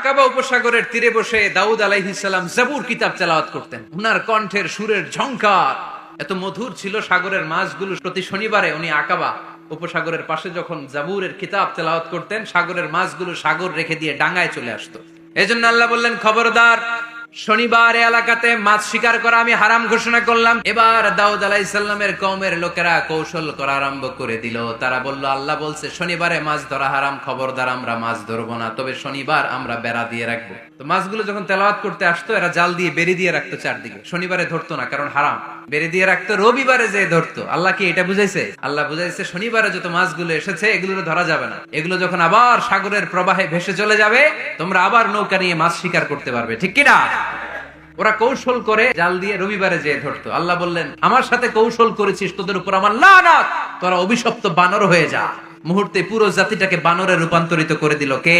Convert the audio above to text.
আকাবা উপসাগরের তীরে বসে দাউদ আলাইহিস সালাম জাবুর কিতাব তেলাওয়াত করতেন। উনার কণ্ঠের সুরের ঝংকার এত মধুর ছিল, সাগরের মাছগুলো প্রতি শনিবারে উনি আকাবা উপসাগরের পাশে যখন জাবুরের কিতাব তেলাওয়াত করতেন, সাগরের মাছগুলো সাগর রেখে দিয়ে ডাঙায় চলে আসতো। এজন্য আল্লাহ বললেন, খবরদার, শনিবার এলাকাতে মাছ শিকার করা আমি হারাম ঘোষণা করলাম। এবার দাউদ আলাইহিস সালামের কওমের লোকেরা কৌশল করা আরম্ভ করে দিল। তারা বলল, আল্লাহ বলছে শনিবারে মাছ ধরা হারাম, খবরদার আমরা মাছ ধরবো না, তবে শনিবার আমরা বেড়া দিয়ে রাখবো। তো মাছগুলো যখন তেলাওয়াত করতে আসতো, এরা জাল দিয়ে বেরি দিয়ে রাখতো চারদিকে। শনিবারে ধরতো না, কারণ হারাম। বেরি দিয়ে রাখতো, রবিবারে যে ধরতো। আল্লাহ কি এটা বুঝাইছে? আল্লাহ বুঝাইছে শনিবারে যত মাছগুলো এসেছে এগুলো ধরা যাবে না। এগুলো যখন আবার সাগরের প্রবাহে ভেসে চলে যাবে, তোমরা আবার নৌকা নিয়ে মাছ শিকার করতে পারবে। ঠিক কিনা? ওরা কৌশল করে জাল দিয়ে রবিবারে যে ধরতো। আল্লাহ বললেন, আমার সাথে কৌশল করেছিস, তোদের উপর আমার লানাত, তোরা অভিশপ্ত বানর হয়ে যা। মুহূর্তে পুরো জাতিটাকে বানরে রূপান্তরিত করে দিল কে?